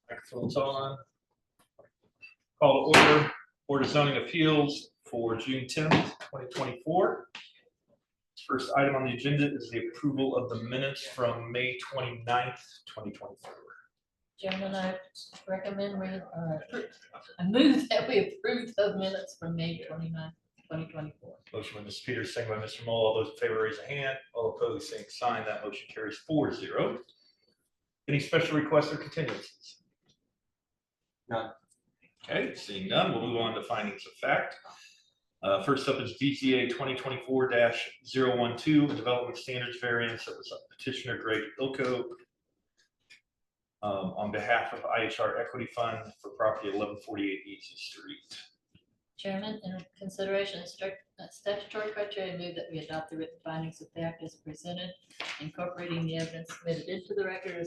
Microphone's on. Call to order. Board of Zoning Appeals for June 10th, 2024. First item on the agenda is the approval of the minutes from May 29th, 2024. Chairman, I recommend I move that we approve the minutes from May 29th, 2024. Motion by Mr. Peters, second by Mr. Mull. All those in favor raise a hand. All opposed, same sign. That motion carries 4-0. Any special requests or continuances? None. Okay, seeing none, we'll move on to findings of fact. First up is BZA 2024-012, a development standards variance that was petitioner Greg Ilko on behalf of IHR Equity Fund for property at 1148 Easy Street. Chairman, in consideration of statutory criteria, I move that we adopt the written findings of fact as presented, incorporating the evidence submitted into the record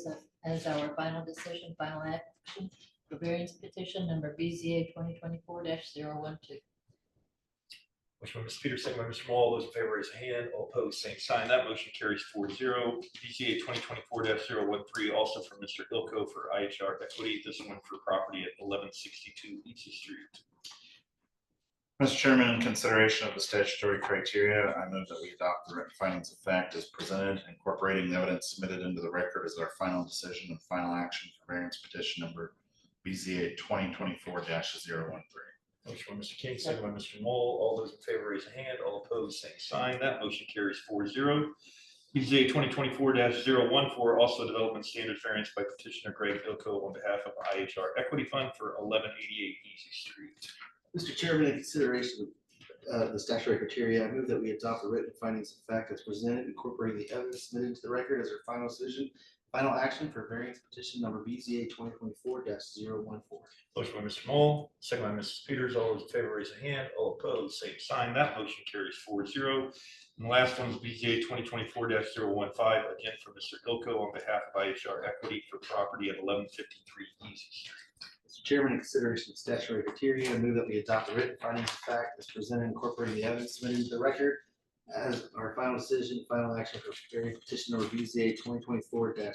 as our final decision, final action for variance petition number BZA 2024-012. Motion by Mr. Peters, second by Mr. Mull. All those in favor raise a hand. All opposed, same sign. That motion carries 4-0. BZA 2024-013, also from Mr. Ilko for IHR Equity. This one for property at 1162 Easy Street. Mr. Chairman, in consideration of the statutory criteria, I move that we adopt the written findings of fact as presented, incorporating the evidence submitted into the record as our final decision and final action for variance petition number BZA 2024-013. Motion by Mr. King, second by Mr. Mull. All those in favor raise a hand. All opposed, same sign. That motion carries 4-0. BZA 2024-014, also development standard variance by petitioner Greg Ilko on behalf of IHR Equity Fund for 1188 Easy Street. Mr. Chairman, in consideration of the statutory criteria, I move that we adopt the written findings of fact as presented, incorporating the evidence submitted into the record as our final decision, final action for variance petition number BZA 2024-014. Motion by Mr. Mull, second by Mrs. Peters. All those in favor raise a hand. All opposed, same sign. That motion carries 4-0. And the last one is BZA 2024-015, again for Mr. Ilko on behalf of IHR Equity for property at 1153 Easy Street. Mr. Chairman, in consideration of statutory criteria, I move that we adopt the written findings of fact as presented, incorporating the evidence submitted into the record as our final decision, final action for variance petition number BZA 2024-015.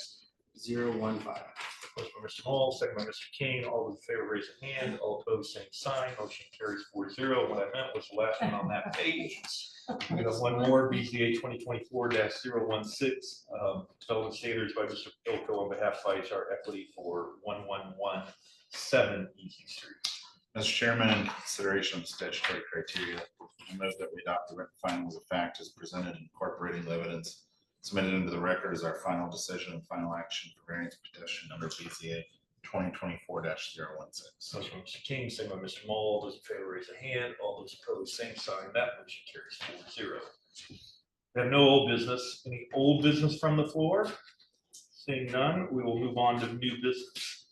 Motion by Mr. Mull, second by Mr. King. All those in favor raise a hand. All opposed, same sign. Motion carries 4-0. What I meant was the last one on that page. We have one more, BZA 2024-016, development standards by Mr. Ilko on behalf of IHR Equity for 1117 Easy Street. Mr. Chairman, in consideration of the statutory criteria, I move that we adopt the written findings of fact as presented, incorporating the evidence submitted into the record as our final decision and final action for variance petition number BZA 2024-016. Motion by Mr. King, second by Mr. Mull. All those in favor raise a hand. All those opposed, same sign. That motion carries 4-0. We have no old business. Any old business from the floor? Seeing none, we will move on to new business.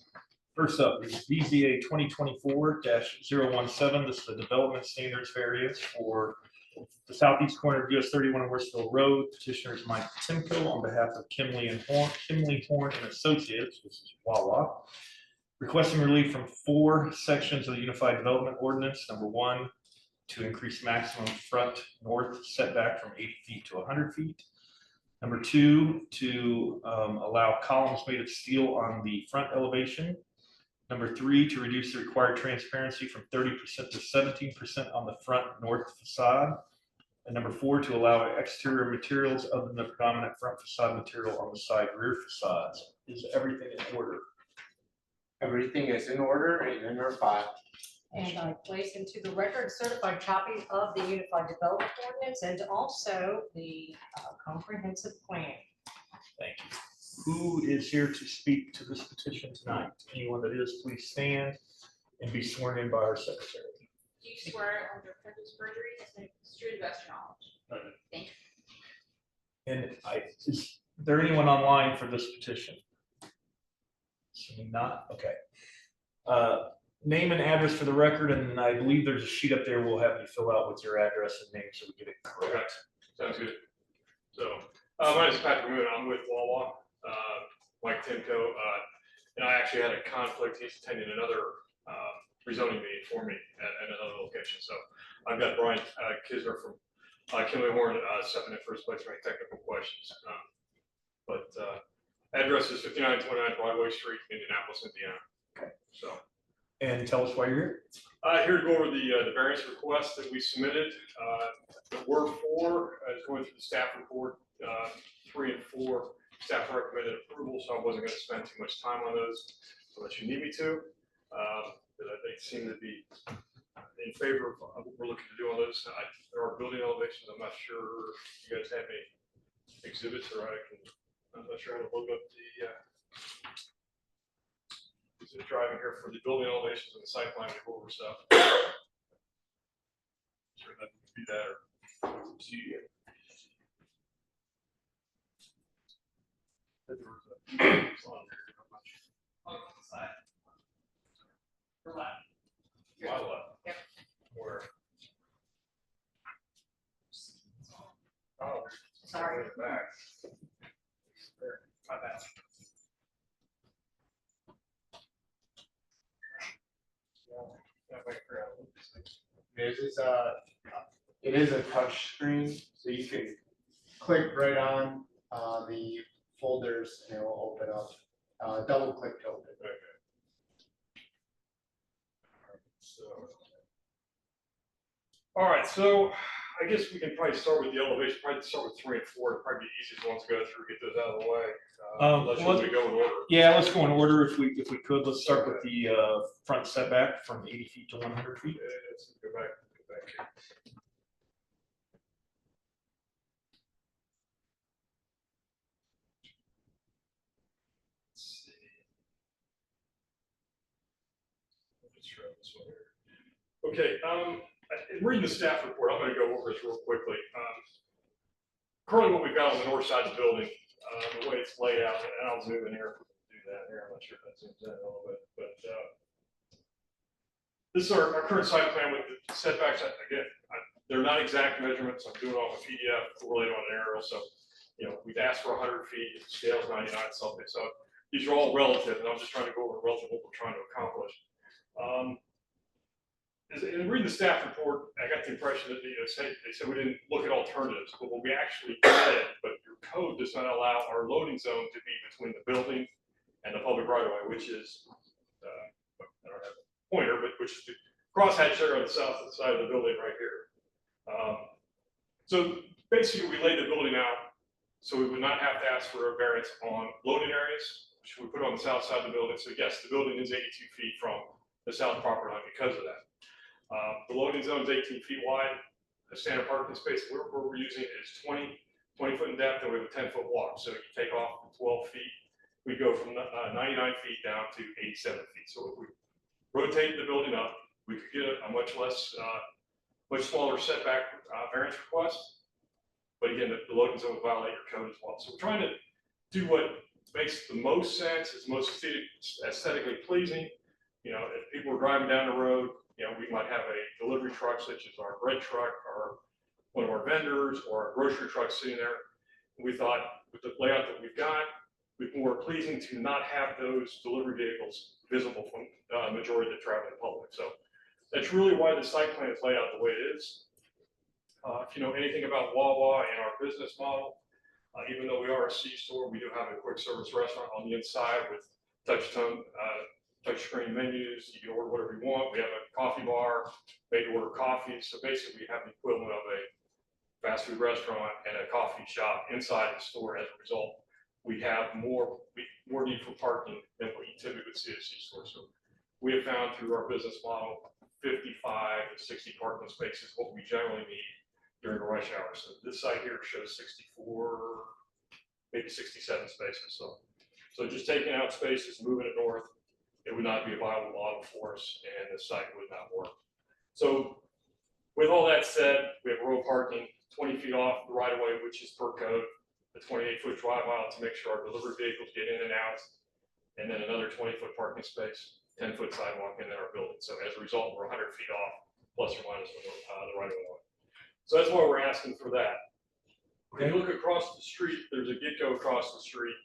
First up is BZA 2024-017. This is the development standards variance for the southeast corner of US 31 and Worsville Road. Petitioner is Mike Timko on behalf of Kimley Horn and Associates, this is Wawa, requesting relief from 4 sections of the Unified Development Ordinance. Number 1, to increase maximum front north setback from 80 feet to 100 feet. Number 2, to allow columns made of steel on the front elevation. Number 3, to reduce the required transparency from 30% to 17% on the front north facade. And number 4, to allow exterior materials other than the predominant front facade material on the side rear facades. Is everything in order? Everything is in order and in our file. And I place into the record certified copy of the Unified Development Ordinance and also the comprehensive plan. Thank you. Who is here to speak to this petition tonight? Anyone that is, please stand and be sworn in by our secretary. Do you swear under Prentice perjury to the true to the best of your knowledge? Thank you. And is there anyone online for this petition? Assuming not, okay. Name and address for the record, and I believe there's a sheet up there we'll have you fill out with your address and name so we get it correct. Sounds good. So my name is Patrick Moon. I'm with Wawa, Mike Timko, and I actually had a conflict. He's attending another rezoning meeting for me at another location. So I've got Brian Kisner from Kimley Horn stepping in first place for any technical questions. Address is 5929 Broadway Street, Indianapolis, Indiana. Okay. So, And tell us why you're here. here to go over the variance request that we submitted. There were 4, as going through the staff report, 3 and 4, staff recommended approval, so I wasn't going to spend too much time on those unless you need me to. But they seem to be in favor of what we're looking to do on those. There are building elevations. I'm not sure if you guys have any exhibits, or I'm not sure how to look up the driving here for the building elevations and the site plan to go over stuff. Sure that would be that or see you. Where? Oh. Sorry. Back. There, my bad. It is a touch screen, so you can click right on the folders and it will open up. Double click to open. All right, so I guess we can probably start with the elevation, probably start with 3 and 4, it'd probably be the easiest ones to go through, get those out of the way. Unless you want to go in order. Yeah, let's go in order if we could. Let's start with the front setback from 80 feet to 100 feet. Yeah, let's go back here. Let's see. Let's try this one here. Okay, reading the staff report, I'm going to go over this real quickly. Currently, what we've got on the north side of the building, the way it's laid out, and I'll zoom in here if we can do that here. I'm not sure if that zooms in a little bit, but this is our current site plan with the setbacks. Again, they're not exact measurements. I'm doing it off a PDF, overlaid on an aerial. So, we've asked for 100 feet. The scale's 99 something. So these are all relative, and I'm just trying to go over relative what we're trying to accomplish. In reading the staff report, I got the impression that they said we didn't look at alternatives, but what we actually did, but your code does not allow our loading zone to be between the building and the public right of way, which is, I don't have a pointer, but which is the crosshatch there on the south side of the building right here. So basically, we laid the building out so we would not have to ask for a variance on loading areas, which we put on the south side of the building. So yes, the building is 82 feet from the south property line because of that. The loading zone is 18 feet wide. The standard parking space we're using is 20 foot in depth, and we have a 10-foot walk. So you take off 12 feet, we go from 99 feet down to 87 feet. So if we rotate the building up, we could get a much smaller setback variance request. But again, the loading zone would violate your code as well. So we're trying to do what makes the most sense, is most aesthetically pleasing. If people are driving down the road, we might have a delivery truck such as our bread truck or one of our vendors or our grocery truck sitting there. We thought with the layout that we've got, it's more pleasing to not have those delivery vehicles visible from the majority of the traveling public. So that's really why the site plan is laid out the way it is. If you know anything about Wawa and our business model, even though we are a C-store, we do have a quick service restaurant on the inside with touchscreen menus. You can order whatever you want. We have a coffee bar, made to order coffee. So basically, we have the equivalent of a fast food restaurant and a coffee shop inside the store. As a result, we have more need for parking than what you typically would see at a C-store. So we have found through our business model, 55 to 60 parking spaces, what we generally need during the rush hour. So this site here shows 64, maybe 67 spaces. So just taking out spaces, moving it north, it would not be a viable model for us, and the site would not work. So with all that said, we have row parking 20 feet off the right of way, which is per code, the 28-foot drive aisle to make sure our delivery vehicles get in and out, and then another 20-foot parking space, 10-foot sidewalk in our building. So as a result, we're 100 feet off, plus or minus the right of way. So that's why we're asking for that. When you look across the street, there's a Gitco across the street.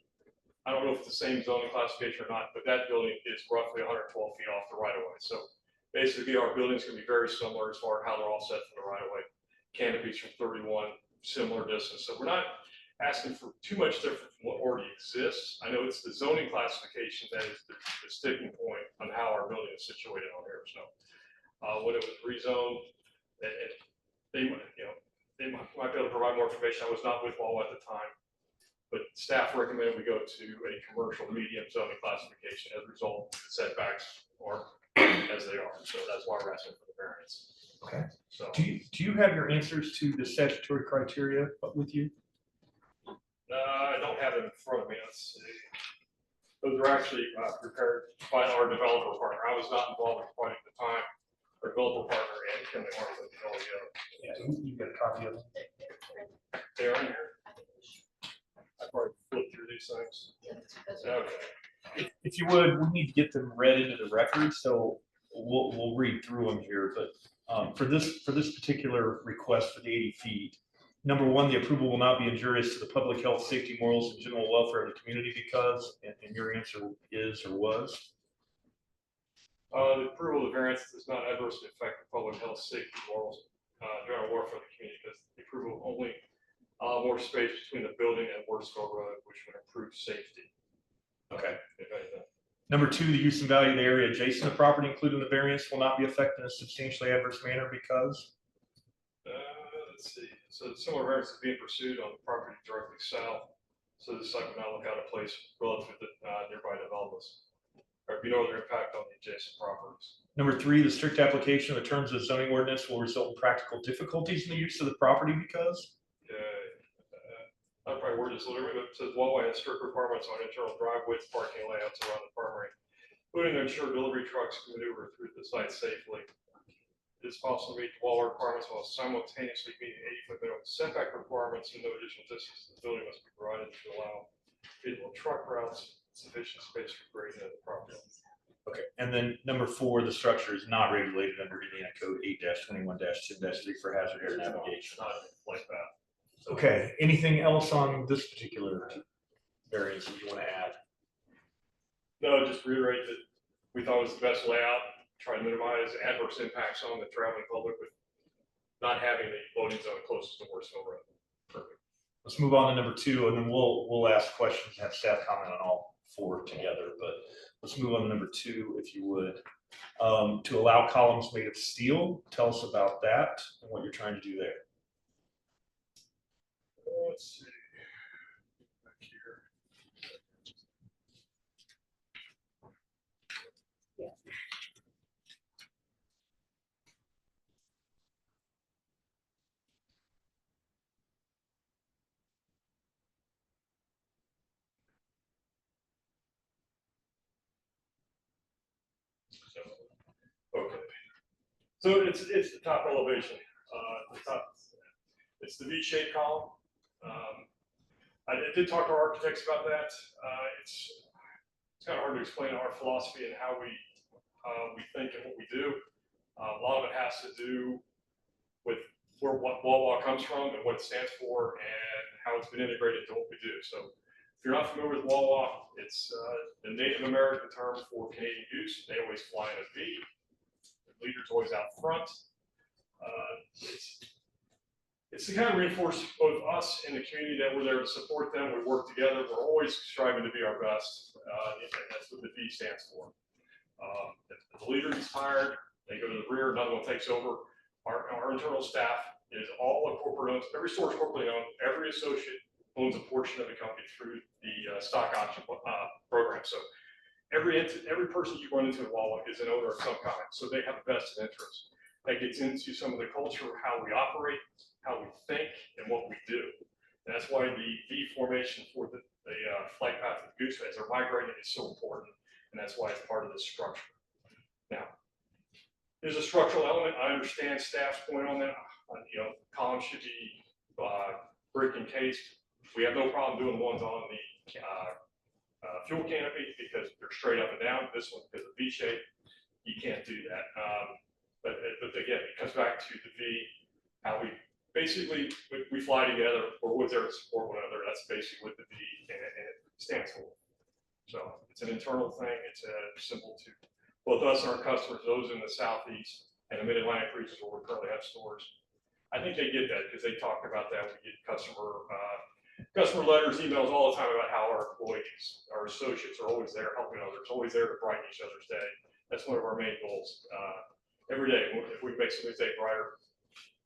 I don't know if it's the same zoning classification or not, but that building is roughly 112 feet off the right of way. So basically, our building's going to be very similar as far as how they're all set from the right of way. Canopies from 31, similar distance. So we're not asking for too much different from what already exists. I know it's the zoning classification that is the sticking point on how our building is situated on here. So when it was rezoned, they might be able to provide more information. I was not with Wawa at the time, but staff recommended we go to a commercial medium zoning classification. As a result, the setbacks are as they are. So that's why we're asking for the variance. Okay. So Do you have your answers to the statutory criteria with you? I don't have it in front of me. Let's see. Those were actually prepared by our developer partner. I was not involved in quite at the time. Our developer partner and Kimley Martin, Yeah, you got a copy of them. they're in here. I probably flipped through these things. Okay. If you would, we need to get them read into the record, so we'll read through them here. But for this particular request for the 80 feet, number one, the approval will not be injurious to the public health, safety, morals, and general welfare of the community because, and your answer is or was? The approval of the variance does not adversely affect the public health, safety, morals, general welfare of the community because the approval only more space between the building and Worsville Road, which would improve safety. Okay. If anything. Number two, the use and value of the area adjacent to the property, including the variance, will not be affected in a substantially adverse manner because? Let's see. So similar variance is being pursued on the property directly south. So the site would not look out of place relative to nearby developments. There would be no other impact on the adjacent properties. Number three, the strict application of the terms of the zoning ordinance will result in practical difficulties in the use of the property because? I'll probably word this a little bit, but it says Wawa has strict requirements on internal driveways, parking layouts around the primary, including to ensure delivery trucks can maneuver through the site safely. It's possible to meet the Wawa requirements while simultaneously meeting 80-foot minimum setback requirements, and no additional distance to the building must be provided to allow feasible truck routes, sufficient space for grading of the property. Okay, and then number four, the structure is not regulated under Indiana Code 8-21-10-3 for hazard area navigation. Not like that. Okay, anything else on this particular variance that you want to add? No, just reiterate that we thought it was the best layout, try to minimize adverse impacts on the traveling public with not having the loading zone closest to Worsville Road. Perfect. Let's move on to number two, and then we'll ask questions and have staff comment on all four together. But let's move on to number two, if you would. To allow columns made of steel, tell us about that and what you're trying to do there. Let's see. Back here. Okay. So it's the top elevation. The top. It's the V-shaped column. I did talk to our architects about that. It's kind of hard to explain our philosophy and how we think and what we do. A lot of it has to do with what Wawa comes from and what it stands for and how it's been integrated into what we do. So if you're not familiar with Wawa, it's the Native American term for Canadian goose. They always fly in a V. The leader's always out front. It's to kind of reinforce both us and the community that we're there to support them. We work together. We're always striving to be our best. And that's what the V stands for. If the leader is tired, they go to the rear, another one takes over. Our internal staff is all a corporate owned. Every store is corporately owned. Every associate owns a portion of the company through the stock option program. So every person you run into at Wawa is an owner of some kind. So they have a vested interest. That gets into some of the culture of how we operate, how we think, and what we do. And that's why the V formation for the flight path of the goose as they're migrating is so important. And that's why it's part of the structure. Now, there's a structural element. I understand staff's point on that. Columns should be brick encased. We have no problem doing the ones on the fuel canopy because they're straight up and down. This one, because of V shape, you can't do that. But again, it comes back to the V, how we basically we fly together, or we're there to support one another. That's basically what the V and it stands for. So it's an internal thing. It's simple to both us and our customers, those in the Southeast and the Mid-Atlantic regions where we currently have stores. I think they get that because they talk about that. We get customer customer letters, emails all the time about how our employees, our associates are always there helping others, always there to brighten each other's day. That's one of our main goals. Every day, if we make somebody's day brighter,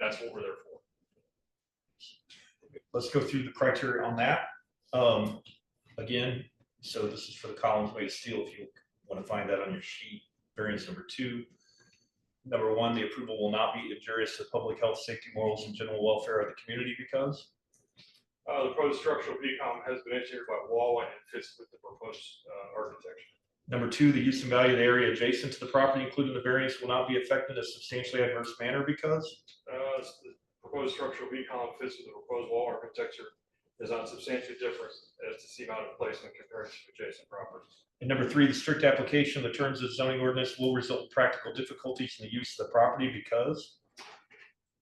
that's what we're there for. Let's go through the criteria on that. Again, so this is for the Collins Way Steel, if you want to find that on your sheet. Variance number 2. Number 1, the approval will not be injurious to public health, safety, morals, and general welfare of the community because The proposed structural decom has been engineered by Wawa and fits with the proposed architecture. Number 2, the use and value of the area adjacent to the property, including the variance, will not be affected in a substantially adverse manner because The proposed structural decom fits with the proposed wall architecture, is not substantially different as to see mounted placement compared to adjacent properties. and number 3, the strict application of the terms of the zoning ordinance will result in practical difficulties in the use of the property because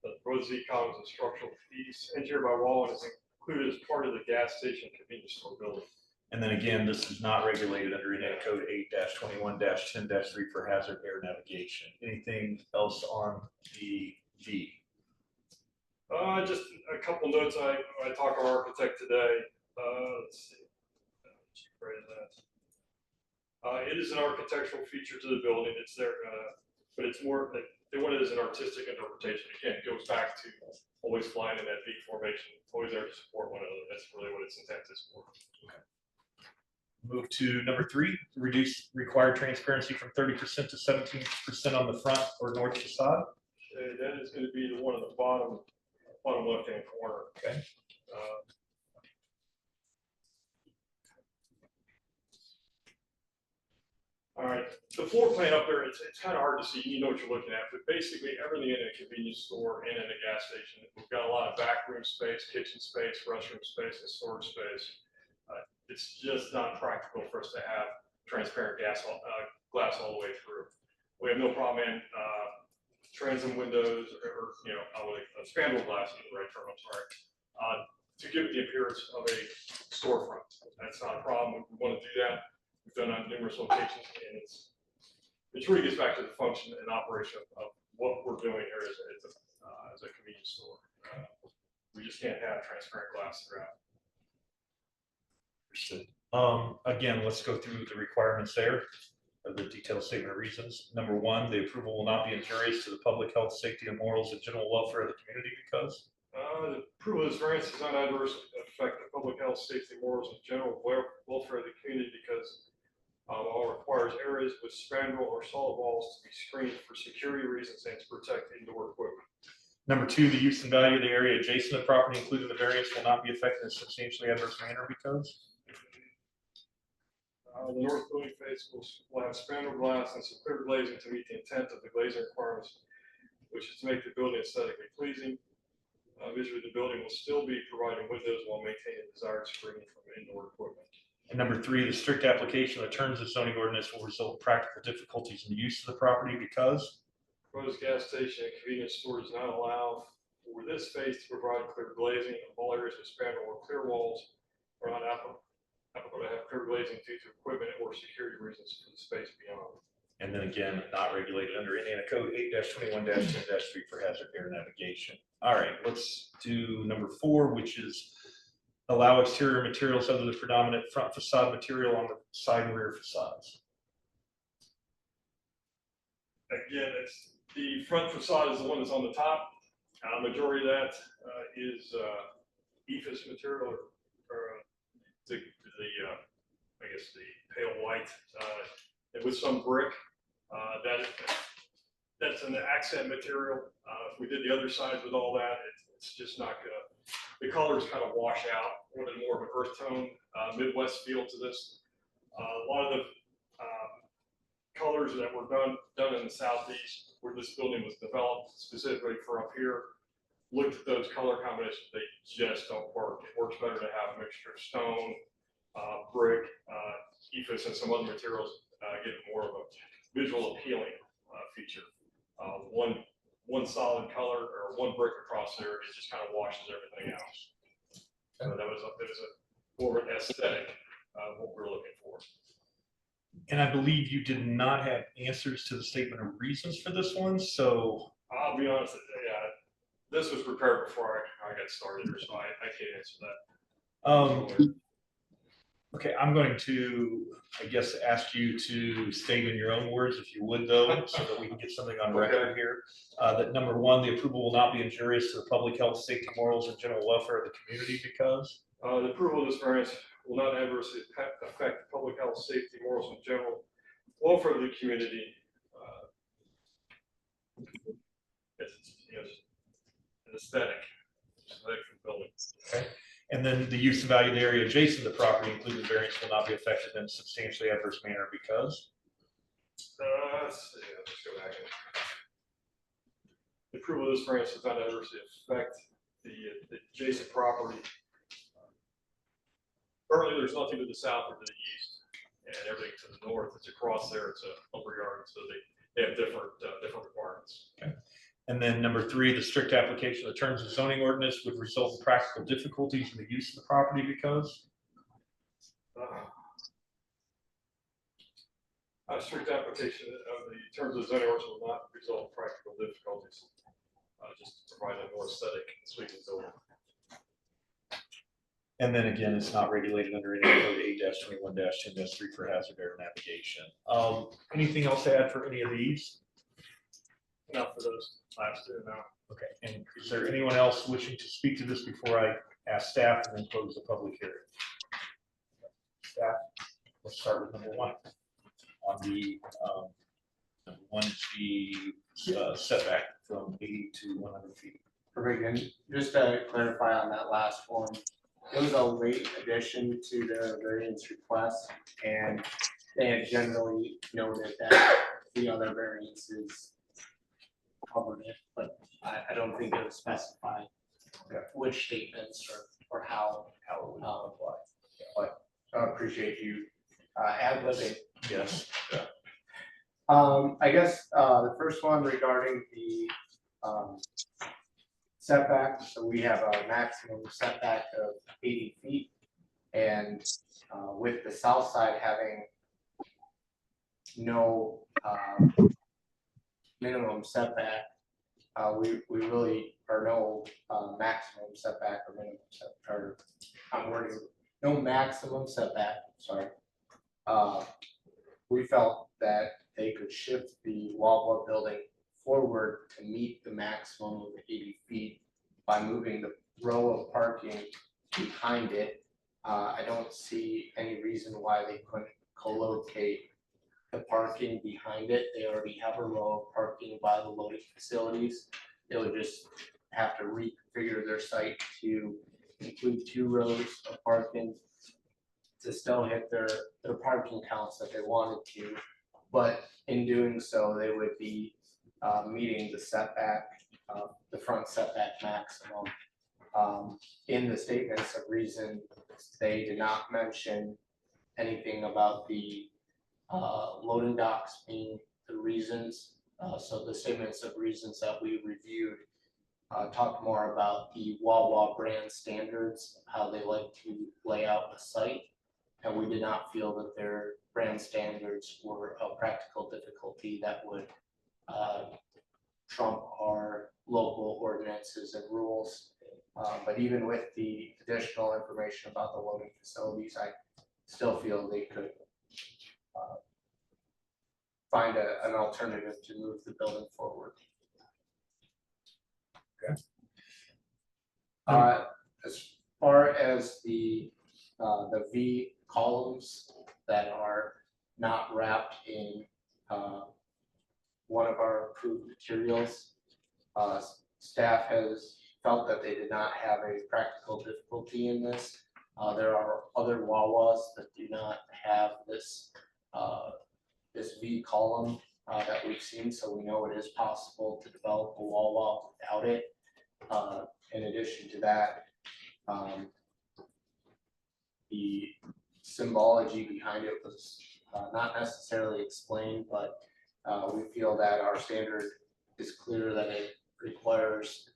The proposed decom is a structural piece engineered by Wawa and is included as part of the gas station convenience store building. and then again, this is not regulated under Indiana Code 8-21-10-3 for hazard air navigation. Anything else on the V? Just a couple notes. I talked to our architect today. Let's see. It is an architectural feature to the building. It's there, but it's more like they want it as an artistic interpretation. Again, it goes back to always flying in that V formation, always there to support one another. That's really what its intent is for. Move to number 3, reduce required transparency from 30% to 17% on the front or north facade. That is going to be the one on the bottom left-hand corner. Okay. All right, the floor plan up there, it's kind of hard to see, you know what you're looking at, but basically everything in a convenience store and in a gas station, we've got a lot of backroom space, kitchen space, restroom space, and storage space. It's just not practical for us to have transparent glass all the way through. We have no problem in transom windows or spandrel glass is the right term, I'm sorry, to give it the appearance of a storefront. That's not a problem. We want to do that. We've done on numerous locations, and it really gets back to the function and operation of what we're doing here as a convenience store. We just can't have transparent glass throughout. Again, let's go through the requirements there of the detailed statement of reasons. Number 1, the approval will not be injurious to the public health, safety, and morals and general welfare of the community because The approval of this variance does not adversely affect the public health, safety, morals, and general welfare of the community because all requires areas with spandrel or solid walls to be screened for security reasons and to protect indoor equipment. Number 2, the use and value of the area adjacent to the property, including the variance, will not be affected in a substantially adverse manner because The north building face will have spandrel glass and some clear glazing to meet the intent of the glazing requirements, which is to make the building aesthetically pleasing. Visually, the building will still be providing windows while maintaining desired screening from indoor equipment. and number 3, the strict application of the terms of zoning ordinance will result in practical difficulties in the use of the property because Proposed gas station and convenience store does not allow for this space to provide clear glazing. All areas with spandrel or clear walls are not applicable to have clear glazing due to equipment or security reasons for the space beyond. and then again, not regulated under Indiana Code 8-21-10-3 for hazard air navigation. All right, let's do number 4, which is allow exterior materials other than the predominant front facade material on the side and rear facades. Again, the front facade is the one that's on the top. Majority of that is ephes material or I guess the pale white and with some brick. That's an accent material. If we did the other sides with all that, it's just not gonna. The colors kind of wash out. Wanted more of an earth tone, Midwest feel to this. A lot of the colors that were done in the southeast, where this building was developed specifically for up here, looked at those color combinations. They just don't work. It works better to have a mixture of stone, brick, ephes, and some other materials. Give it more of a visual appealing feature. One solid color or one brick across there, it just kind of washes everything out. So that was a more of an aesthetic, what we're looking for. And I believe you did not have answers to the statement of reasons for this one, so I'll be honest, yeah, this was prepared before I got started here, so I can't answer that. Okay, I'm going to, I guess, ask you to state in your own words, if you would though, so that we can get something on record here. That number one, the approval will not be injurious to the public health, safety, morals, and general welfare of the community because. The approval of this variance will not adversely affect public health, safety, morals, and general welfare of the community. Yes, an aesthetic for the building. Okay. And then the use and value of the area adjacent to the property, including the variance, will not be affected in a substantially adverse manner because. Let's see, let's go back. The approval of this variance does not adversely affect the adjacent property. Currently, there's nothing to the south or to the east, and everything to the north. It's across there. It's a lumberyard, so they have different requirements. Okay. And then number three, the strict application of the terms of zoning ordinance would result in practical difficulties in the use of the property because. A strict application of the terms of zoning ordinance will not result in practical difficulties. Just to provide a more aesthetic sweeping building. And then again, it's not regulated under any code 8-21-10-3 for hazard air navigation. Anything else to add for any of these? Not for those last two now. Okay, and is there anyone else wishing to speak to this before I ask staff and then close the public hearing? Staff, let's start with number one. On the number one is the setback from 80 to 100 feet. Perfect, and just to clarify on that last one, it was a late addition to their variance request, and they had generally noted that the other variances covered it, but I don't think it was specified which statements or how it would apply. But I appreciate you ad-libbing. Yes. I guess the first one regarding the setback, so we have a maximum setback of 80 feet. And with the south side having no minimum setback, we really are no maximum setback or minimum setback, or I'm wording, no maximum setback, sorry. We felt that they could shift the Wawa building forward to meet the maximum of 80 feet by moving the row of parking behind it. I don't see any reason why they couldn't co-locate the parking behind it. They already have a row of parking by the loading facilities. They would just have to reconfigure their site to include 2 rows of parking to still hit their parking counts that they wanted to. But in doing so, they would be meeting the setback, the front setback maximum. In the statements of reason, they did not mention anything about the loading docks being the reasons. So the statements of reasons that we reviewed talk more about the Wawa brand standards, how they like to lay out the site. And we did not feel that their brand standards were a practical difficulty that would trump our local ordinances and rules. But even with the additional information about the loading facilities, I still feel they could find an alternative to move the building forward. Okay. As far as the V columns that are not wrapped in one of our approved materials, staff has felt that they did not have a practical difficulty in this. There are other Wawas that do not have this this V column that we've seen, so we know it is possible to develop a Wawa without it. In addition to that, the symbology behind it was not necessarily explained, but we feel that our standard is clear that it requires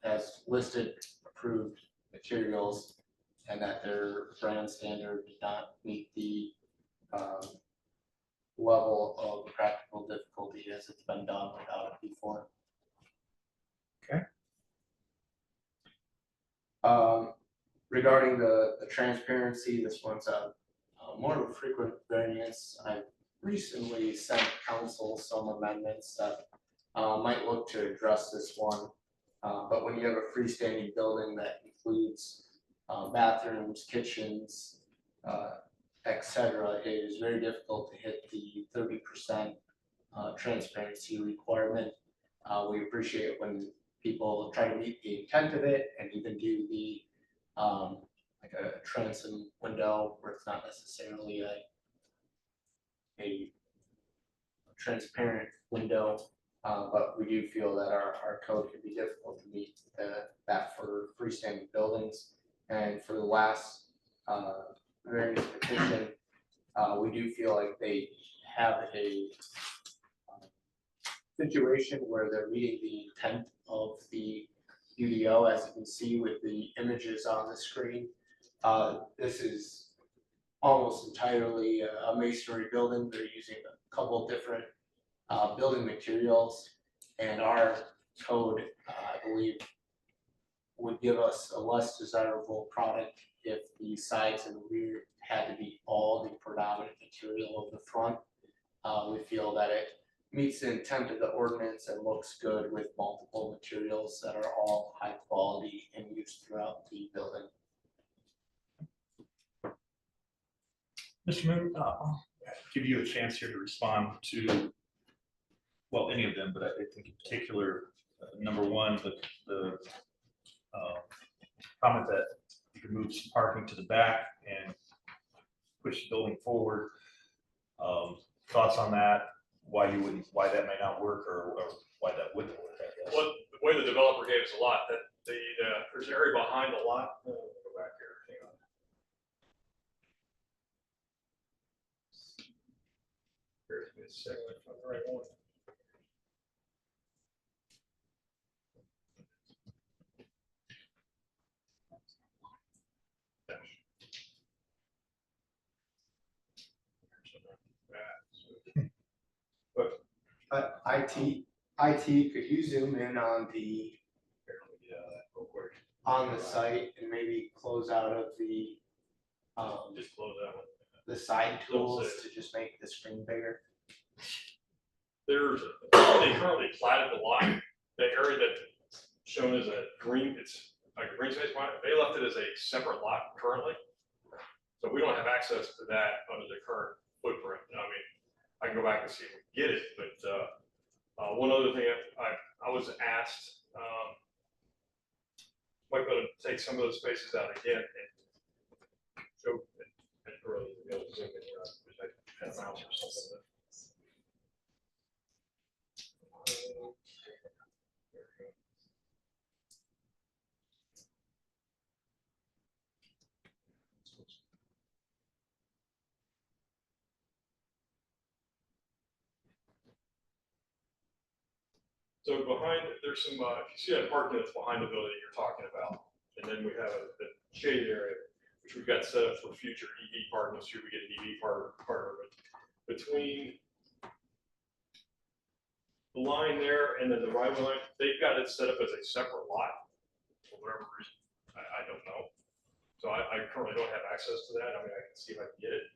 as listed approved materials, and that their brand standard did not meet the level of practical difficulty as it's been done without it before. Okay. Regarding the transparency, this one's a more of a frequent variance. I recently sent council some amendments that might look to address this one. But when you have a freestanding building that includes bathrooms, kitchens, etc., it is very difficult to hit the 30% transparency requirement. We appreciate when people try to meet the intent of it and even do the like a transom window where it's not necessarily a transparent window. But we do feel that our code can be difficult to meet that for freestanding buildings. And for the last variance petition, we do feel like they have a situation where they're meeting the intent of the UDO, as you can see with the images on the screen. This is almost entirely a masonry building. They're using a couple different building materials, and our code, I believe, would give us a less desirable product if the sides and the rear had to be all the predominant material of the front. We feel that it meets the intent of the ordinance and looks good with multiple materials that are all high quality and used throughout the building. Mr. Moon, I'll give you a chance here to respond to, well, any of them, but I think in particular, number one, the comment that you can move some parking to the back and push the building forward. Thoughts on that? Why that may not work, or why that wouldn't work, I guess. Well, the way the developer gave us a lot, that there's an area behind the lot. Go back here, hang on. Here's me a second, if I'm the right one. IT, could you zoom in on the site and maybe close out of the Just close that one. the side tools Don't say to just make the screen bigger? There's, they currently platted the lot, the area that's shown as a green, it's like a green space, they left it as a separate lot currently. So we don't have access to that under the current footprint. I mean, I can go back and see if we can get it, but one other thing I was asked, might be able to take some of those spaces out again and show and early to be able to zoom in here, which I had a mouse or something. So behind, there's some, if you see that parking that's behind the building you're talking about, and then we have the shaded area, which we've got set up for future EV parking, so we get an EV partner, but between the line there and then the right line, they've got it set up as a separate lot for whatever reason. I don't know. So I currently don't have access to that. I mean, I can see if I can get it.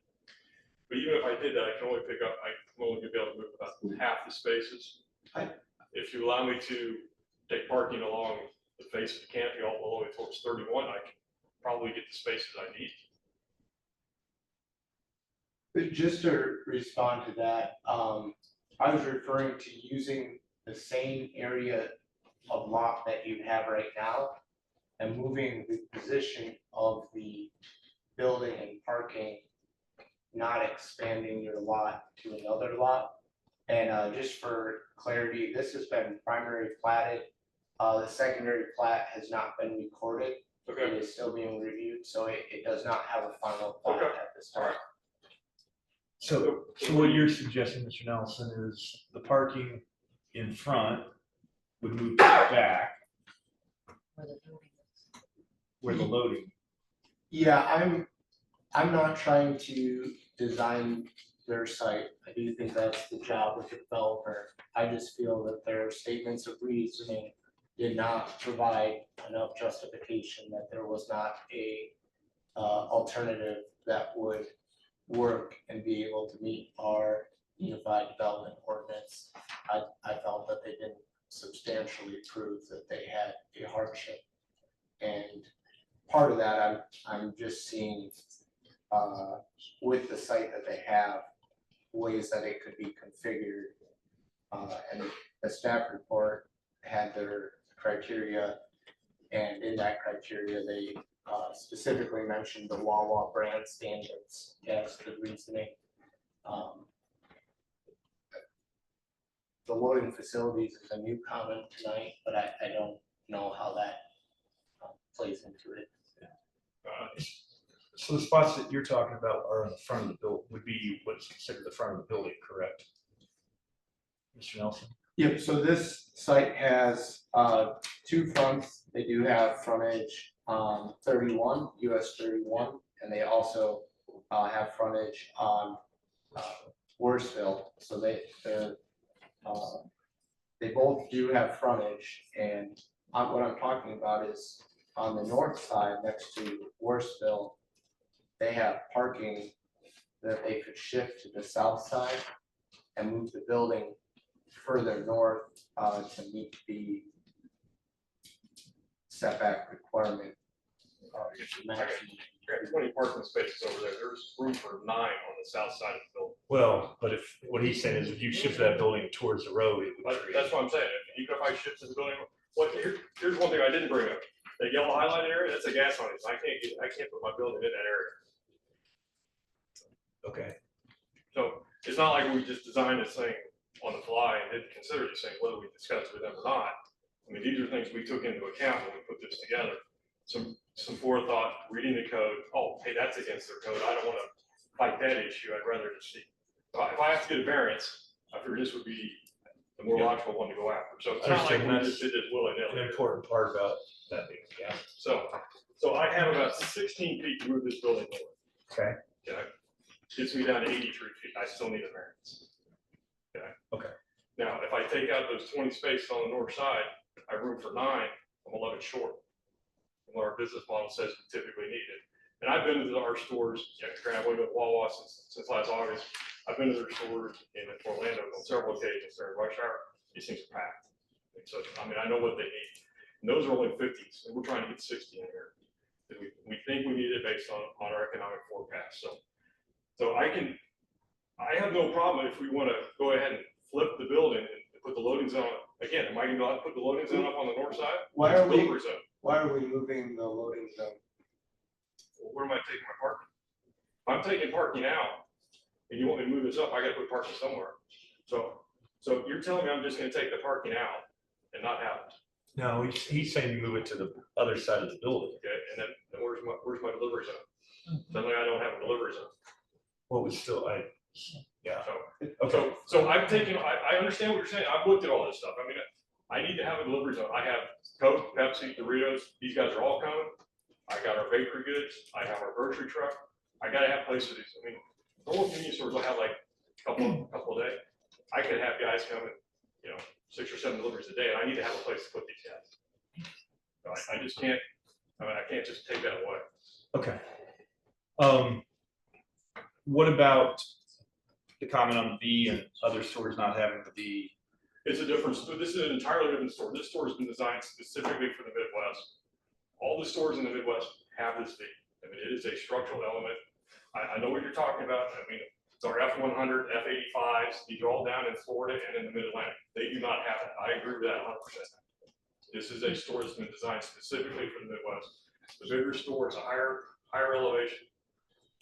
But even if I did that, I can only pick up, I'm only gonna be able to move about half the spaces. If you allow me to take parking along the face of the canopy all the way towards 31, I can probably get the spaces I need. But just to respond to that, I was referring to using the same area of lot that you have right now and moving the position of the building and parking, not expanding your lot to another lot. And just for clarity, this has been primary platted. The secondary plat has not been recorded. Okay. It is still being reviewed, so it does not have a final plat Okay. at this time. So what you're suggesting, Mr. Nelson, is the parking in front would move to the back Where the building is. where the loading. Yeah, I'm not trying to design their site. I do think that's the job of the developer. I just feel that their statements of reasoning did not provide enough justification that there was not a alternative that would work and be able to meet our unified development ordinance. I felt that they didn't substantially prove that they had a hardship. And part of that, I'm just seeing with the site that they have, ways that it could be configured. And the staff report had their criteria, and in that criteria, they specifically mentioned the Wawa brand standards as the reasoning. The loading facilities is a new comment tonight, but I don't know how that plays into it. So the spots that you're talking about are in the front of the building, would be what's considered the front of the building, correct? Mr. Nelson? Yep, so this site has two fronts. They do have frontage on 31, US 31, and they also have frontage on Worsville. So they both do have frontage, and what I'm talking about is on the north side next to Worsville, they have parking that they could shift to the south side and move the building further north to meet the setback requirement. Maximum. We have 20 parking spaces over there. There's room for 9 on the south side of the building. Well, but if, what he's saying is if you shift that building towards the road, it would create. That's what I'm saying. Even if I shifted the building, here's one thing I didn't bring up. That yellow highlighted area, that's a gas line. I can't put my building in that area. Okay, So it's not like we just designed this thing on the fly and didn't consider these things, whether we discussed with them or not. I mean, these are things we took into account when we put this together. Some forethought, reading the code. Oh, hey, that's against their code. I don't want to fight that issue. I'd rather just see. If I have to get a variance, I figure this would be the more logical one to go after. So it's not like we just did this willy-nilly. an important part about that being, yeah. So I have about 16 feet to move this building north. Okay. Okay. Gets me down to 83 feet. I still need a variance. Okay. Okay. Now, if I take out those 20 spaces on the north side, I have room for 9. I'm 11 short. And what our business model says we typically need it. And I've been to our stores, I've been to Wawa since last August. I've been to their stores in Orlando on several occasions during rush hour. These things are packed. And so, I mean, I know what they need. And those are only 50s, and we're trying to get 60 in here. We think we need it based on our economic forecast. So I have no problem if we want to go ahead and flip the building and put the loading zone. Again, am I going to put the loading zone up on the north side? Why are we- Delivery zone. Why are we moving the loading zone? Well, where am I taking my parking? If I'm taking parking out, and you want me to move this up, I got to put parking somewhere. So you're telling me I'm just going to take the parking out and not have it? No, he's saying you move it to the other side of the building. Okay, and then where's my delivery zone? Suddenly I don't have a delivery zone. What was still, yeah. So I'm taking, I understand what you're saying. I've looked at all this stuff. I mean, I need to have a delivery zone. I have Coke, Pepsi, Doritos. These guys are all coming. I got our bakery goods. I have our grocery truck. I gotta have places for these. I mean, normal convenience stores will have like a couple a day. I could have guys coming, 6 or 7 deliveries a day, and I need to have a place to put these guys. So I just can't, I can't just take that away. Okay. What about the comment on B and other stores not having the B? It's a different, this is an entirely different store. This store has been designed specifically for the Midwest. All the stores in the Midwest have this B. I mean, it is a structural element. I know what you're talking about. I mean, it's our F100, F85s. These are all down in Florida and in the Mid-Atlantic. They do not have it. I agree with that 100%. This is a store that's been designed specifically for the Midwest. The bigger store is a higher elevation,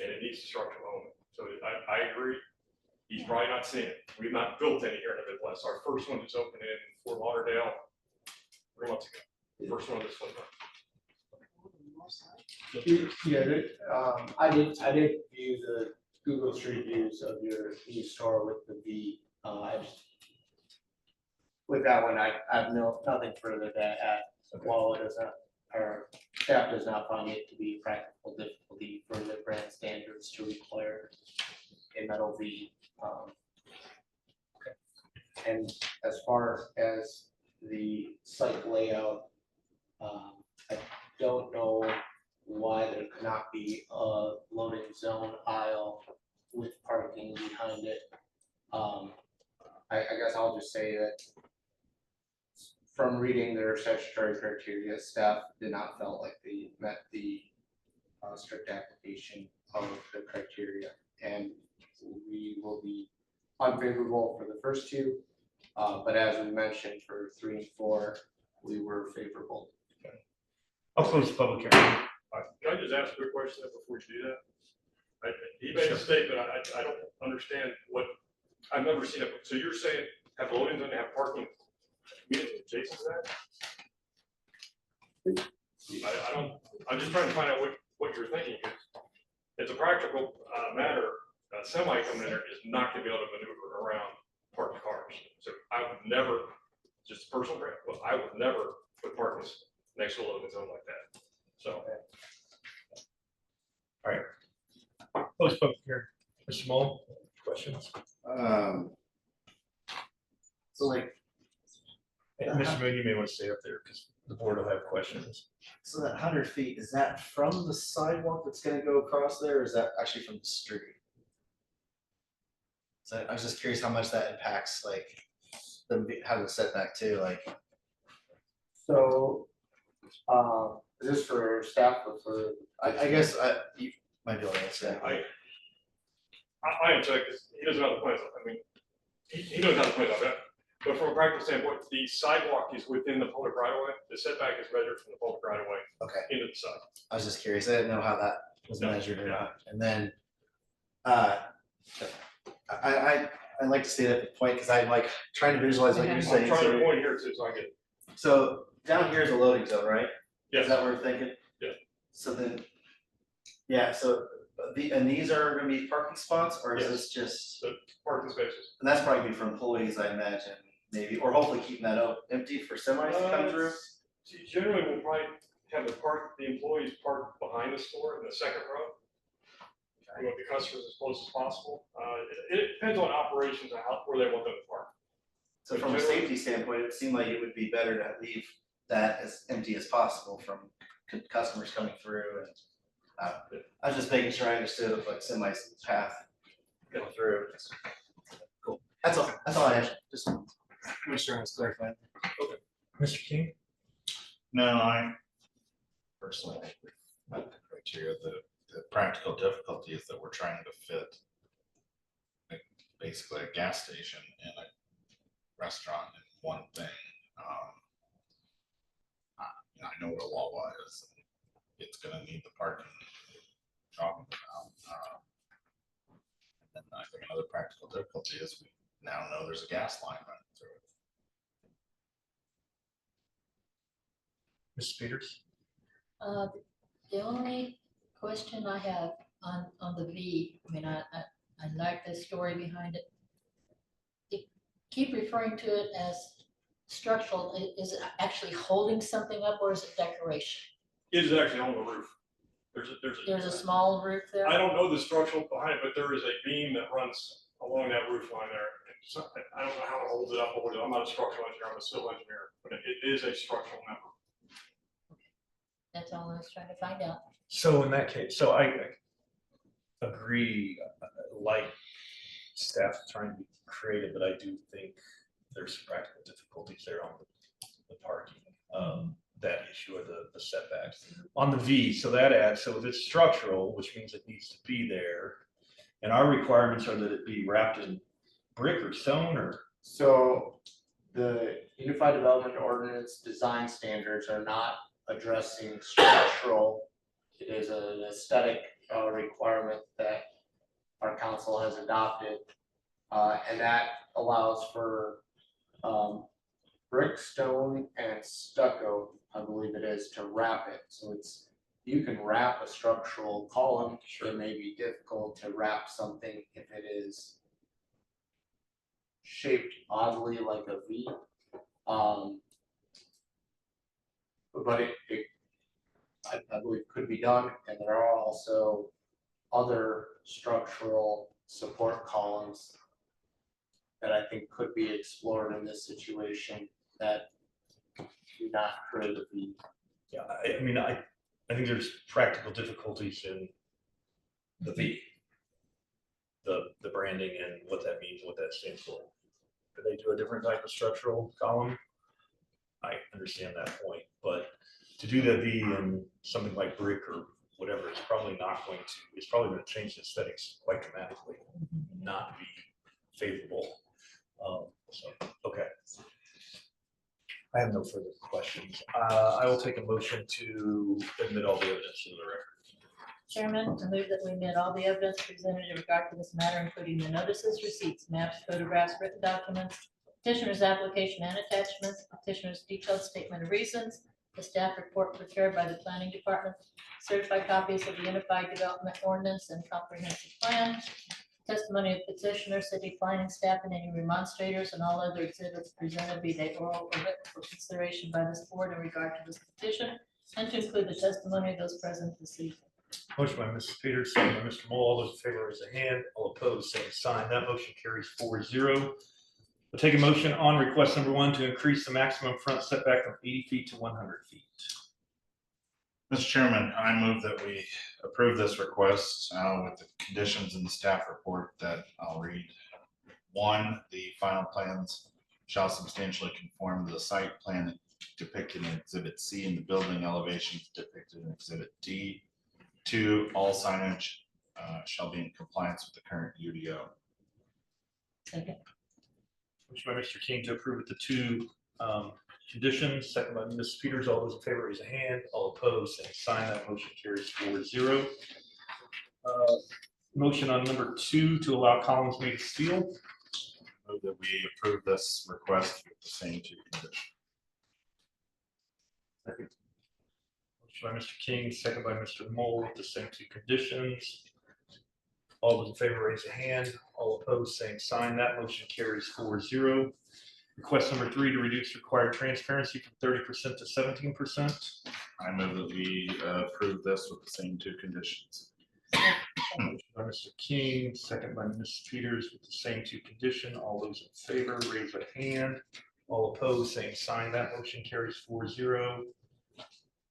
and it needs a structural element. So I agree. He's probably not seen it. We've not built any here in the Midwest. Our first one just opened in Fort Lauderdale 3 months ago. First one this one. Yeah, I did view the Google Street Views of your new store with the V. With that one, I have nothing further to add. While it does not, our staff does not find it to be a practical difficulty for the brand standards to require a metal V. And as far as the site layout. I don't know why there could not be a loading zone aisle with parking behind it. I guess I'll just say that from reading their statutory criteria, staff did not felt like they met the strict application of the criteria. And we will be unfavorable for the first two, but as we mentioned, for 3 and 4, we were favorable. I'll close the public hearing. Can I just ask a quick question before you do that? He made a statement, I don't understand what, I've never seen it, so you're saying have loading zone, have parking immediately adjacent to that? I don't, I'm just trying to find out what you're thinking. It's a practical matter, a semi coming in there is not gonna be able to maneuver around parked cars. So I would never, just personal, well, I would never put parking next to a loading zone like that. So. Close public hearing. Mr. Mullin, questions? So like, Hey, Mr. Moon, you may want to stay up there because the board will have questions. so that 100 feet, is that from the sidewalk that's gonna go across there, or is that actually from the street? So I was just curious how much that impacts, like, them having a setback too, like. So, is this for staff or for? I guess you might be able to answer that. I am checking, because he doesn't have the plans, I mean, he knows how the plans are, but from a practical standpoint, the sidewalk is within the public right of way, the setback is measured from the public right of way Okay, into the side. I was just curious, I didn't know how that was No, measured or yeah. not, and then, I like to stay at the point, because I'm like trying to visualize what you're I'm saying. trying to So- point here too, so I get it. So down here is a loading zone, right? Yes. Is that what we're thinking? Yeah. So then, yeah, so and these are gonna be parking spots, or is Yes. this just, Parking spaces. and that's probably for employees, I imagine, maybe, or hopefully keeping that empty for semis to come through? Generally, we'll probably have the employees park behind the store in the second row. We want the customers as close as possible. It depends on operations and where they want them to park. So from a safety standpoint, it seemed like it would be better to leave that as empty as possible from customers coming through, and I was just making sure I understood of like semi path going through. Cool, that's all I had, just make sure I was clarified. Mr. King? No, I personally think we've met the criteria. The practical difficulty is that we're trying to fit basically a gas station and a restaurant in one thing. I know what a Wawa is. It's gonna need the parking we're talking about. And I think another practical difficulty is we now know there's a gas line running through it. Mrs. Peters? The only question I have on the V, I mean, I like the story behind it. You keep referring to it as structural, is it actually holding something up or is it decoration? It is actually on the roof. There's a small roof there? I don't know the structural behind it, but there is a beam that runs along that roof line there. I don't know how it holds it up, or I'm not a structural engineer, I'm a civil engineer, but it is a structural member. That's all I was trying to find out. So in that case, so I agree, like staff trying to be creative, but I do think there's some practical difficulties there on the parking. That issue of the setbacks on the V, so that adds, so if it's structural, which means it needs to be there, and our requirements are that it be wrapped in brick or stone or. So the Unified Development Ordinance design standards are not addressing structural. It is an aesthetic requirement that our council has adopted. And that allows for brick, stone, and stucco, I believe it is, to wrap it. So it's, you can wrap a structural column. It may be difficult to wrap something if it is shaped oddly like a V. But I believe could be done, and there are also other structural support columns that I think could be explored in this situation that do not create a fee. Yeah, I mean, I think there's practical difficulties in the V. The branding and what that means, what that stands for. Could they do a different type of structural column? I understand that point, but to do the V in something like brick or whatever, it's probably going to change the aesthetics quite dramatically, not be favorable. So, okay. I have no further questions. I will take a motion to admit all the evidence into the record. Chairman, I move that we admit all the evidence presented in regard to this matter, including the notices, receipts, maps, photographs, written documents, petitioner's application and attachments, petitioner's detailed statement of reasons, the staff report prepared by the planning department, certified copies of the Unified Development Ordinance and Comprehensive Plan, testimony of petitioner, city planning staff, and any remonstrators, and all other exhibits presented, be they oral or written, for consideration by this board in regard to this petition, and to include the testimony of those present this evening. Motion by Mrs. Peters, second by Mr. Moore. All those in favor raise a hand. All opposed, same sign. That motion carries 4-0. We'll take a motion on request number 1 to increase the maximum front setback from 80 feet to 100 feet. Mr. Chairman, I move that we approve this request with the conditions in the staff report that I'll read. 1, the final plans shall substantially conform to the site plan depicted in Exhibit C and the building elevations depicted in Exhibit D. 2, all signage shall be in compliance with the current UDO. Second. Motion by Mr. King to approve with the 2 conditions, second by Ms. Peters. All those in favor raise a hand. All opposed, same sign. That motion carries 4-0. Motion on number 2 to allow columns made of steel. Move that we approve this request with the same 2 conditions. Second. Motion by Mr. King, second by Mr. Mole with the same 2 conditions. All those in favor raise a hand. All opposed, same sign. That motion carries 4-0. Request number 3 to reduce required transparency from 30% to 17%. I move that we approve this with the same 2 conditions. Motion by Mr. King, second by Ms. Peters with the same 2 conditions. All those in favor raise a hand. All opposed, same sign. That motion carries 4-0.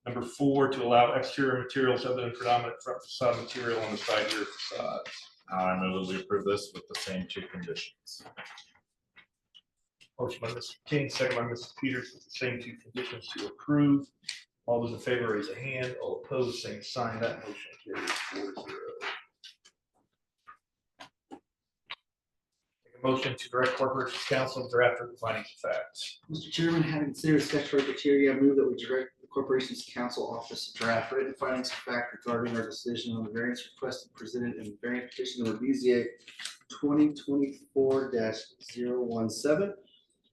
Number 4, to allow exterior materials other than predominant front facade material on the side rear facades. I move that we approve this with the same 2 conditions. Motion by Mr. King, second by Mrs. Peters with the same 2 conditions to approve. All those in favor raise a hand. All opposed, same sign. That motion carries 4-0. Take a motion to direct corporations council to draft the findings of facts. Mr. Chairman, having considered statutory criteria, I move that we direct the Corporations Council Office to draft written findings of fact regarding our decision on the variance request presented in variance petition number BZA 2024-017.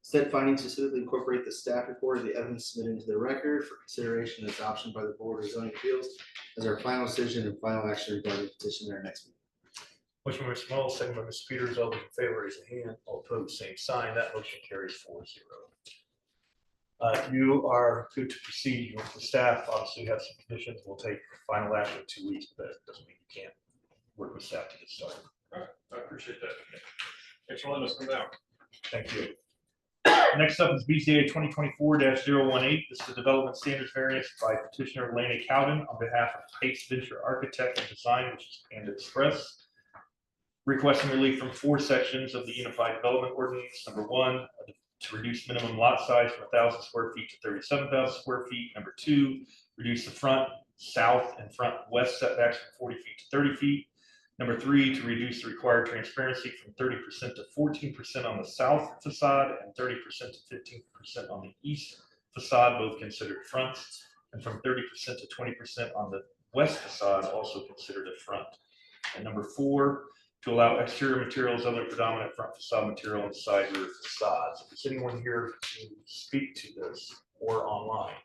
Said findings specifically incorporate the staff report of the evidence submitted into the record for consideration and adoption by the Board of Zoning Appeals as our final decision and final action regarding the petition at our next meeting. Motion by Mr. Mull, second by Ms. Peters. All those in favor raise a hand. All opposed, same sign. That motion carries 4-0. You are good to proceed with the staff. Obviously, you have some conditions. We'll take final action in 2 weeks, but that doesn't mean you can't work with staff to get started. All right, I appreciate that. Thanks for letting us come down. Thank you. Next up is BZA 2024-018. This is a development standards variance by petitioner Elena Cowden on behalf of Pace Venture Architect and Design, which is Panda Express. Requesting relief from 4 sections of the Unified Development Ordinance. Number 1, to reduce minimum lot size from 1,000 square feet to 37,000 square feet. Number 2, reduce the front, south, and front west setbacks from 40 feet to 30 feet. Number 3, to reduce the required transparency from 30% to 14% on the south facade and 30% to 15% on the east facade, both considered fronts, and from 30% to 20% on the west facade, also considered a front. And number 4, to allow exterior materials other than predominant front facade material on side rear facades. Is anyone here to speak to this or online?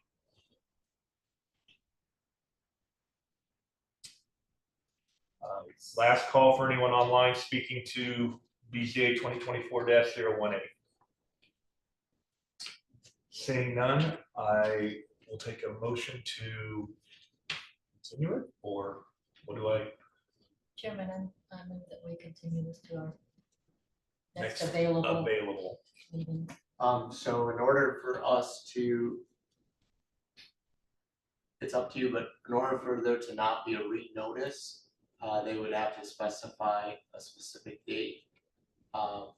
Last call for anyone online speaking to BZA 2024-018. Seeing none, I will take a motion to continue it, or what do I? Chairman, I move that we continue this to our next Next available available. meeting. So in order for us to, it's up to you, but in order for there to not be a re-notice, they would have to specify a specific date.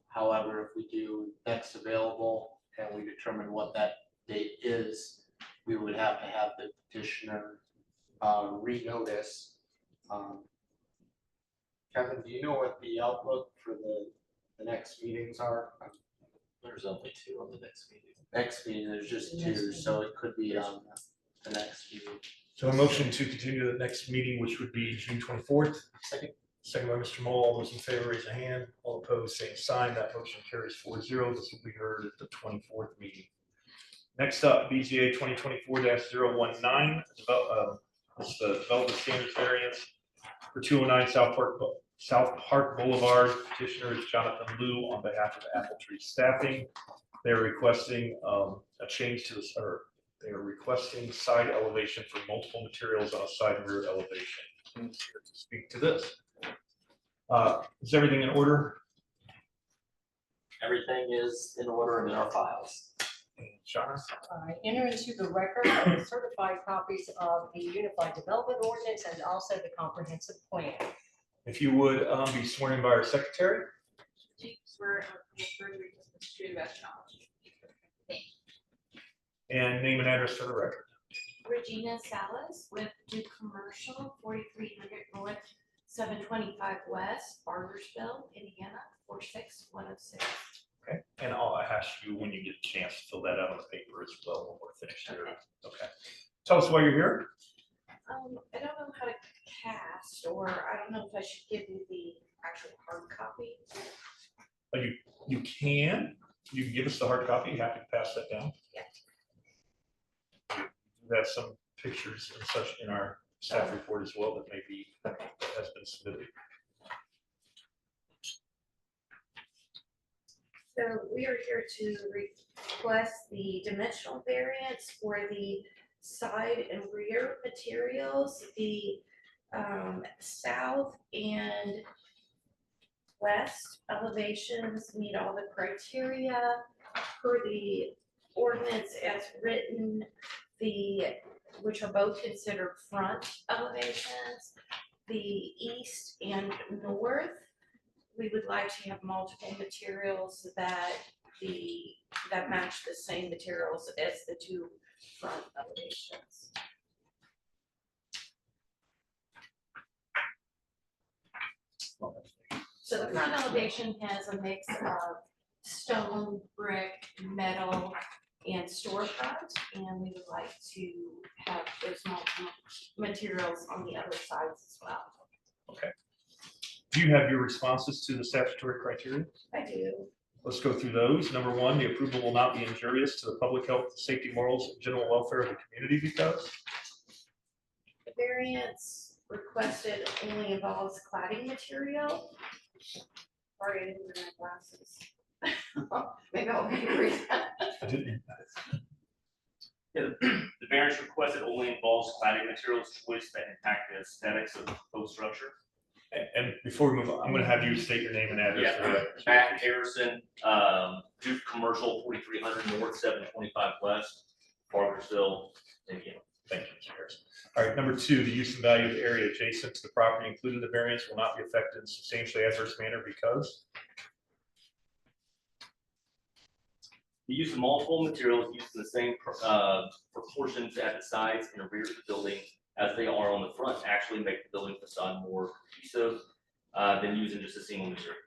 However, if we do next available and we determine what that date is, we would have to have the petitioner re-notice. Kevin, do you know what the outlook for the next meetings are? There's only 2 on the next meeting. Next meeting, there's just The next 2, so it could be on the next meeting. So a motion to continue to the next meeting, which would be June 24th. Second. Second by Mr. Moll. All those in favor, raise a hand. All opposed, same sign. That motion carries 4-0. This will be heard at the 24th meeting. Next up, BZA 2024-019, it's the development standards variance for 209 South Park Boulevard. Petitioner is Jonathan Liu on behalf of Apple Tree Staffing. They're requesting a change to this, or they are requesting side elevation for multiple materials on a side and rear elevation. Here to speak to this. Is everything in order? Everything is in order and in our files. Shana? Enter into the record the certified copies of the Unified Development Ordinance and also the comprehensive plan. If you would be sworn in by our secretary. Do you swear or commit perjury to the true best knowledge? Thank you. And name and address for the record. Regina Salas with Duke Commercial, 4300 North, 725 West, Barbersville, Indiana, 46106. Okay, and I'll ask you when you get a chance to fill that out on the paper as well when we're finished here. Okay. Tell us why you're here. I don't know how to cast, or I don't know if I should give you the actual hard copy. You can give us the hard copy. Happy to pass that down. Yeah. We have some pictures and such in our staff report as well that maybe has been submitted. So we are here to request the dimensional variance for the side and rear materials. The south and west elevations meet all the criteria per the ordinance as written, which are both considered front elevations. The east and north, we would like to have multiple materials that match the same materials as the 2 front elevations. So the front elevation has a mix of stone, brick, metal, and storefront, and we would like to have those multiple materials on the other sides as well. Okay. Do you have your responses to the statutory criteria? I do. Let's go through those. Number 1, the approval will not be injurious to the public health, safety, morals, and general welfare of the community because The variance requested only involves cladding material. Sorry, I didn't bring my glasses. Maybe I'll read that. I didn't. The variance requested only involves cladding materials choice that impact the aesthetics of the proposed structure. And before we move on, I'm going to have you state your name and address. for the record. Matt Harrison, Duke Commercial, 4300 North, 725 West, Barbersville, Indiana. Thank you, Mr. Harrison. All right, number 2, the use and value of the area adjacent to the property included in the variance will not be affected in substantially adverse manner because The use of multiple materials used in the same proportions at the sides and rear of the building as they are on the front actually make the building facade more cohesive than using just a single material.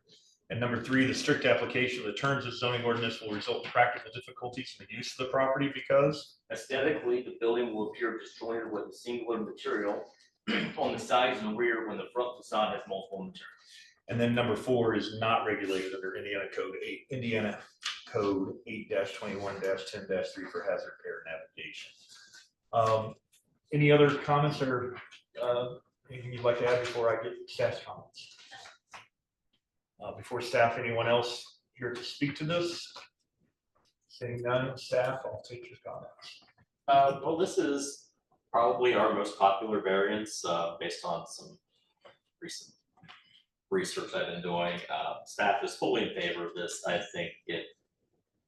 And number 3, the strict application of the terms of zoning ordinance will result in practical difficulties in the use of the property because Aesthetically, the building will appear disjointed with a singular material on the sides and rear when the front facade has multiple materials. And then number 4 is not regulated under Indiana Code 8-21-10-3 for hazard air navigation. Any other comments or anything you'd like to add before I get staff's comments? Before staff, anyone else here to speak to this? Seeing none, staff, I'll take your comments. Well, this is probably our most popular variance based on some recent research I've been doing. Staff is fully in favor of this. I think it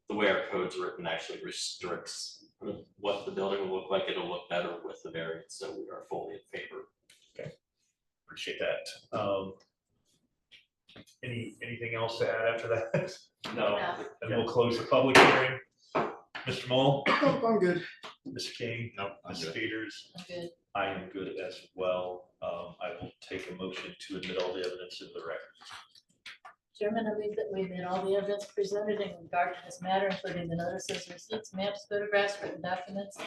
the way our code's written actually restricts what the building will look like. It'll look better with the variance, so we are fully in favor. Appreciate that. Anything else to add after that? No. And we'll close the public hearing. Mr. Mull, Nope, I'm good. Mr. King, Nope, I'm Ms. good. Peters, I'm good. I am good as well. I will take a motion to admit all the evidence into the record. Chairman, I move that we admit all the evidence presented in regard to this matter, including the notices, receipts, maps, photographs, written documents,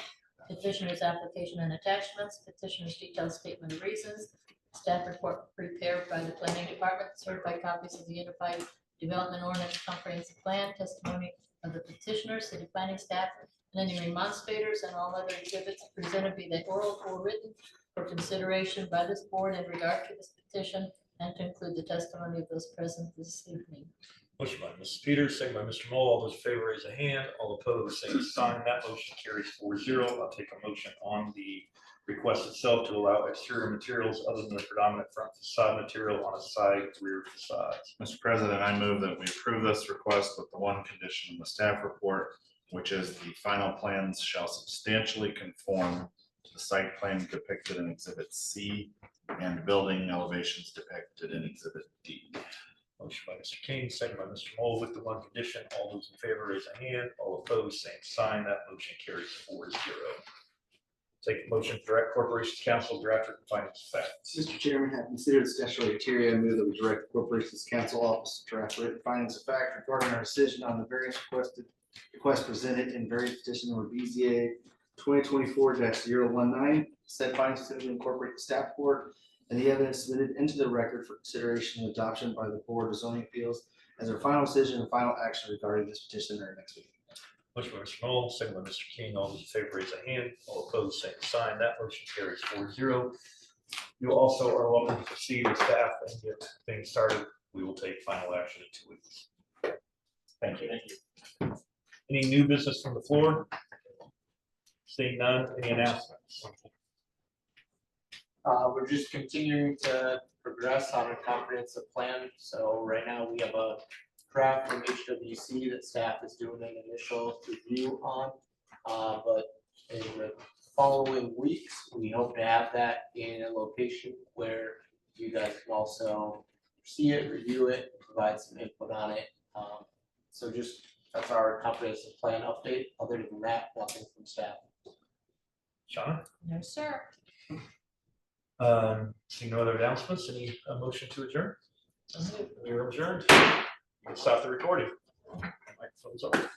petitioner's application and attachments, petitioner's detailed statement of reasons, staff report prepared by the planning department, certified copies of the Unified Development Ordinance Comprehensive Plan, testimony of the petitioner, city planning staff, and any remonstrators and all other exhibits presented, be they oral or written, for consideration by this board in regard to this petition, and to include the testimony of those present this evening. Motion by Mrs. Peters, second by Mr. Mull. All those in favor raise a hand. All opposed, same sign. That motion carries 4-0. I'll take a motion on the request itself to allow exterior materials other than the predominant front facade material on a side rear facades. Mr. President, I move that we approve this request with the one condition in the staff report, which is the final plans shall substantially conform to the site plan depicted in Exhibit C and building elevations depicted in Exhibit D. Motion by Mr. King, second by Mr. Mull with the one condition. All those in favor raise a hand. All opposed, same sign. That motion carries 4-0. Take a motion to direct Corporations Council draft written findings of facts. Mr. Chairman, have considered the statutory criteria, I move that we direct the Corporations Council Office to draft written findings of fact regarding our decision on the various request presented in variance petition number BZA 2024-019. Said findings to incorporate the staff report and the evidence submitted into the record for consideration and adoption by the Board of Zoning Appeals as our final decision and final action regarding this petition at our next meeting. Motion by Mr. Mull, second by Mr. King. All those in favor raise a hand. All opposed, same sign. That motion carries 4-0. You also are welcome to proceed with staff and get things started. We will take final action in 2 weeks. Thank you. Any new business from the floor? Seeing none, any announcements? We're just continuing to progress on a comprehensive plan. So right now we have a draft from HWC that staff is doing an initial review on. But in the following weeks, we hope to have that in a location where you guys can also see it, review it, provide some input on it. So just, that's our comprehensive plan update. Other than that, nothing from staff. Shauna? No, sir. Seeing no other announcements, any motion to adjourn? So moved. We are adjourned. You can stop the recording. Microphone's off.